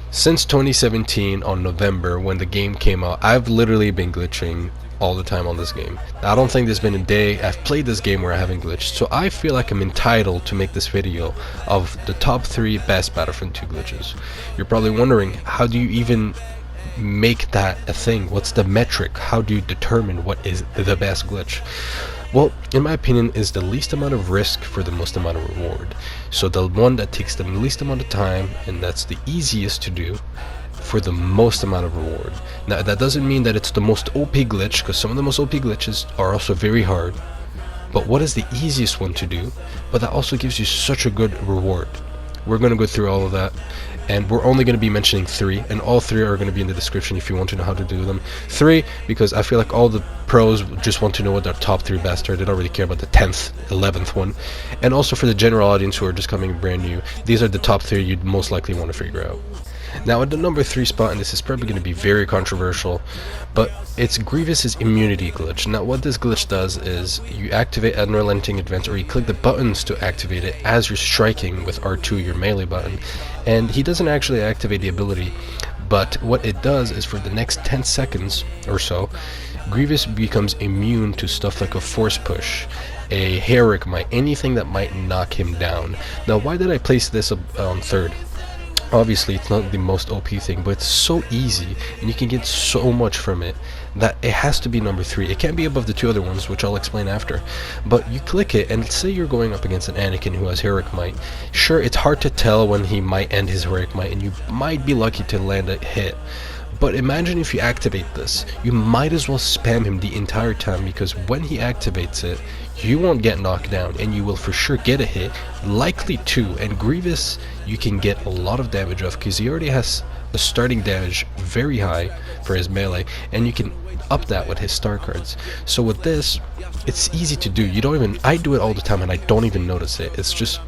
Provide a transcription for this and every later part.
Since 2017 on November when the game came out, I've literally been glitching all the time on this game. I don't think there's been a day I've played this game where I haven't glitched, so I feel like I'm entitled to make this video of the top 3 best Battlefront 2 glitches. You're probably wondering, how do you even make that a thing? What's the metric? How do you determine what is the best glitch? Well, in my opinion, is the least amount of risk for the most amount of reward. So the one that takes the least amount of time and that's the easiest to do for the most amount of reward. Now that doesn't mean that it's the most OP glitch, because some of the most OP glitches are also very hard. But what is the easiest one to do, but that also gives you such a good reward? We're going to go through all of that, and we're only going to be mentioning 3, and all 3 are going to be in the description if you want to know how to do them. 3, because I feel like all the pros just want to know what their top 3 best are. They don't really care about the 10th, 11th one. And also for the general audience who are just coming brand new, these are the top 3 you'd most likely want to figure out. Now at the number 3 spot, and this is probably going to be very controversial, but it's Grievous's immunity glitch. Now what this glitch does is you activate unrelenting advance, or you click the buttons to activate it as you're striking with R2, your melee button, and he doesn't actually activate the ability, but what it does is for the next 10 seconds or so, Grievous becomes immune to stuff like a force push, a heroic might, anything that might knock him down. Now why did I place this on 3rd? Obviously it's not the most OP thing, but it's so easy and you can get so much from it that it has to be number 3. It can't be above the 2 other ones, which I'll explain after. But you click it, and say you're going up against an Anakin who has heroic might. Sure, it's hard to tell when he might end his heroic might, and you might be lucky to land a hit. But imagine if you activate this, you might as well spam him the entire time, because when he activates it, you won't get knocked down and you will for sure get a hit, likely 2, and Grievous you can get a lot of damage off because he already has a starting damage very high for his melee, and you can up that with his star cards. So with this, it's easy to do. You don't even, I do it all the time and I don't even notice it. It's just,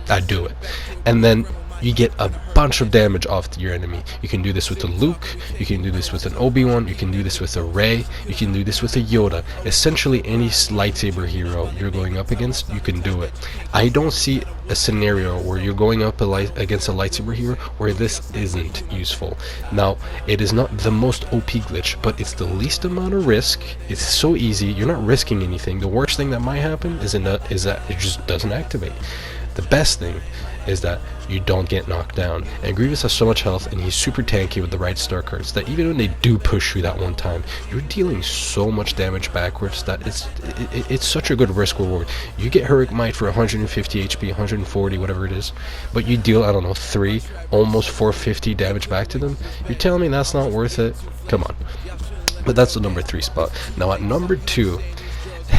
I do it. And then you get a bunch of damage off your enemy. You can do this with a Luke, you can do this with an Obi-Wan, you can do this with a Rey, you can do this with a Yoda. Essentially any lightsaber hero you're going up against, you can do it. I don't see a scenario where you're going up against a lightsaber hero where this isn't useful. Now, it is not the most OP glitch, but it's the least amount of risk. It's so easy, you're not risking anything. The worst thing that might happen is that it just doesn't activate. The best thing is that you don't get knocked down, and Grievous has so much health and he's super tanky with the right star cards that even when they do push you that one time, you're dealing so much damage backwards that it's such a good risk reward. You get heroic might for 150 HP, 140, whatever it is, but you deal, I don't know, 3, almost 450 damage back to them. You're telling me that's not worth it? Come on. But that's the number 3 spot. Now at number 2,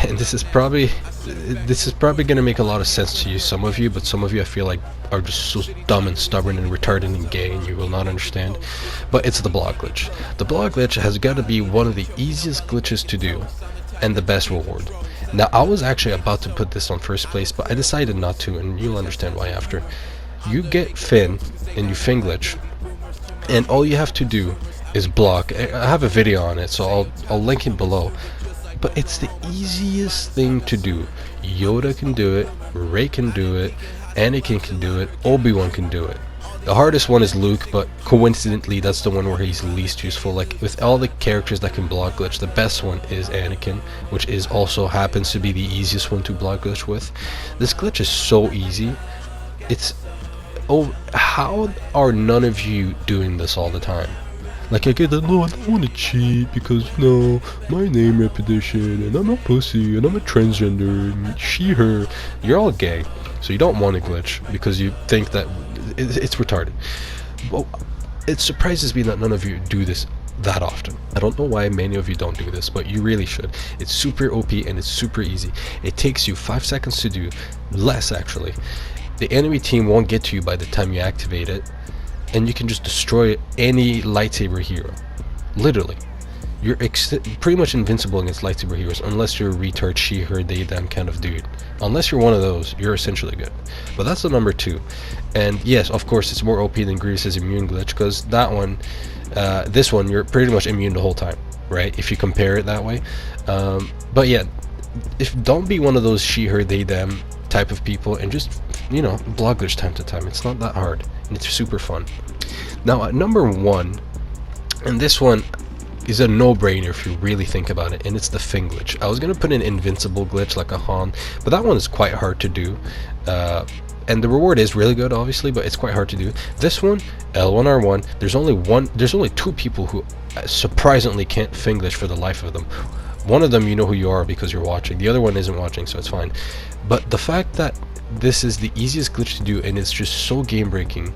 and this is probably going to make a lot of sense to you, some of you, but some of you I feel like are just so dumb and stubborn and retarded and gay and you will not understand. But it's the block glitch. The block glitch has got to be one of the easiest glitches to do and the best reward. Now I was actually about to put this on 1st place, but I decided not to, and you'll understand why after. You get Finn and you Finn glitch, and all you have to do is block. I have a video on it, so I'll link it below. But it's the easiest thing to do. Yoda can do it, Rey can do it, Anakin can do it, Obi-Wan can do it. The hardest one is Luke, but coincidentally that's the one where he's least useful. Like with all the characters that can block glitch, the best one is Anakin, which is also happens to be the easiest one to block glitch with. This glitch is so easy. It's, oh, how are none of you doing this all the time? Like, I get that, no, I don't want to cheat because, you know, my name repetition, and I'm a pussy, and I'm a transgender, and she, her. You're all gay, so you don't want to glitch because you think that it's retarded. Well, it surprises me that none of you do this that often. I don't know why many of you don't do this, but you really should. It's super OP and it's super easy. It takes you 5 seconds to do, less actually. The enemy team won't get to you by the time you activate it, and you can just destroy any lightsaber hero. Literally. You're pretty much invincible against lightsaber heroes unless you're a retard, she, her, they, them kind of dude. Unless you're one of those, you're essentially good. But that's the number 2. And yes, of course, it's more OP than Grievous' immune glitch, because that one, this one, you're pretty much immune the whole time, right? If you compare it that way. But yeah, don't be one of those she, her, they, them type of people, and just, you know, block glitch time to time. It's not that hard, and it's super fun. Now at number 1, and this one is a no-brainer if you really think about it, and it's the fin glitch. I was gonna put an invincible glitch like a Han, but that one is quite hard to do, and the reward is really good obviously, but it's quite hard to do. This one, L1R1, there's only 2 people who surprisingly can't fin glitch for the life of them. One of them, you know who you are because you're watching, the other one isn't watching, so it's fine. But the fact that this is the easiest glitch to do and it's just so game breaking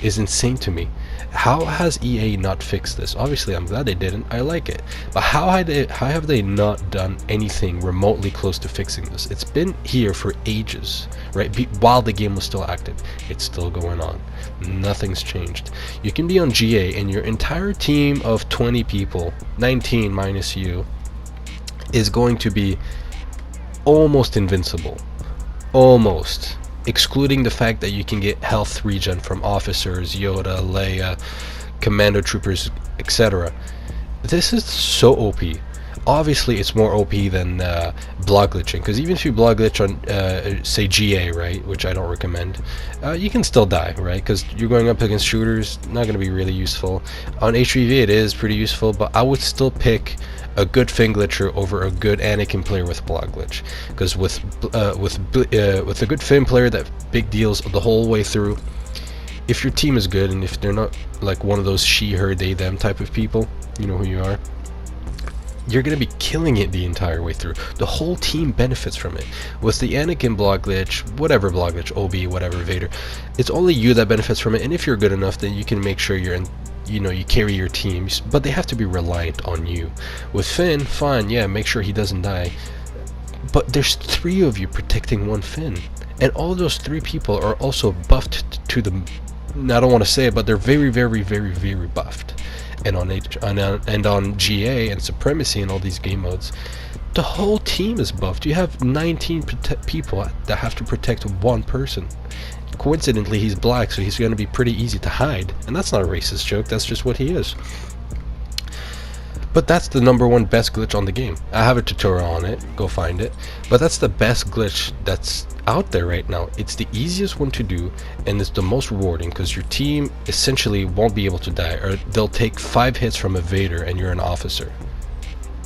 is insane to me. How has EA not fixed this? Obviously I'm glad they didn't, I like it, but how have they not done anything remotely close to fixing this? It's been here for ages, right? While the game was still active, it's still going on, nothing's changed. You can be on GA and your entire team of 20 people, 19 minus you, is going to be almost invincible, almost, excluding the fact that you can get health regen from officers, Yoda, Leia, commando troopers, etc. This is so OP. Obviously it's more OP than block glitching, because even if you block glitch on say GA, right, which I don't recommend, you can still die, right, because you're going up against shooters, not going to be really useful. On HVV it is pretty useful, but I would still pick a good fin glitcher over a good Anakin player with block glitch, because with a good fin player that big deals the whole way through, if your team is good and if they're not like one of those she, her, they, them type of people, you know who you are, you're going to be killing it the entire way through. The whole team benefits from it. With the Anakin block glitch, whatever block glitch, OB, whatever, Vader, it's only you that benefits from it, and if you're good enough, then you can make sure you're in, you know, you carry your teams, but they have to be reliant on you. With Finn, fine, yeah, make sure he doesn't die, but there's 3 of you protecting one Finn, and all those 3 people are also buffed to the, I don't want to say it, but they're very, very, very, very buffed. And on GA and Supremacy and all these game modes, the whole team is buffed. You have 19 people that have to protect one person. Coincidentally, he's black, so he's going to be pretty easy to hide, and that's not a racist joke, that's just what he is. But that's the number 1 best glitch on the game. I have a tutorial on it, go find it, but that's the best glitch that's out there right now. It's the easiest one to do, and it's the most rewarding, because your team essentially won't be able to die, or they'll take 5 hits from a Vader and you're an officer.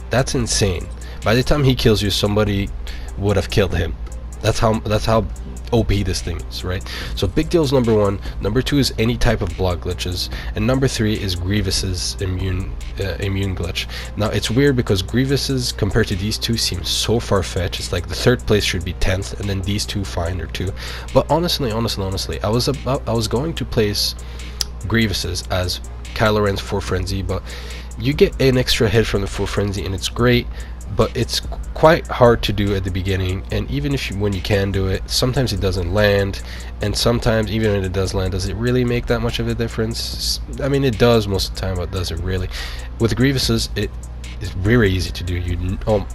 That's insane. By the time he kills you, somebody would have killed him. That's how OP this thing is, right? So big deal is number 1. Number 2 is any type of block glitches, and number 3 is Grievous's immune glitch. Now it's weird because Grievous's compared to these two seems so far-fetched. It's like the 3rd place should be 10th, and then these 2 fine or 2. But honestly, I was going to place Grievous's as Kylo Ren's 4 Frenzy, but you get an extra hit from the 4 Frenzy, and it's great. But it's quite hard to do at the beginning, and even if when you can do it, sometimes it doesn't land, and sometimes even when it does land, does it really make that much of a difference? I mean, it does most of the time, but does it really? With Grievous's, it is very easy to do.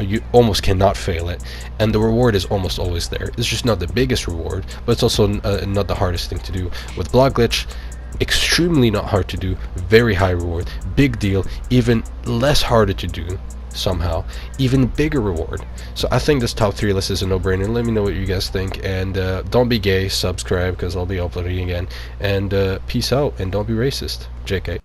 You almost cannot fail it, and the reward is almost always there. It's just not the biggest reward, but it's also not the hardest thing to do. With block glitch, extremely not hard to do, very high reward, big deal, even less harder to do somehow, even bigger reward. So I think this top 3 list is a no-brainer. Let me know what you guys think, and don't be gay, subscribe because I'll be uploading again, and peace out, and don't be racist. JK.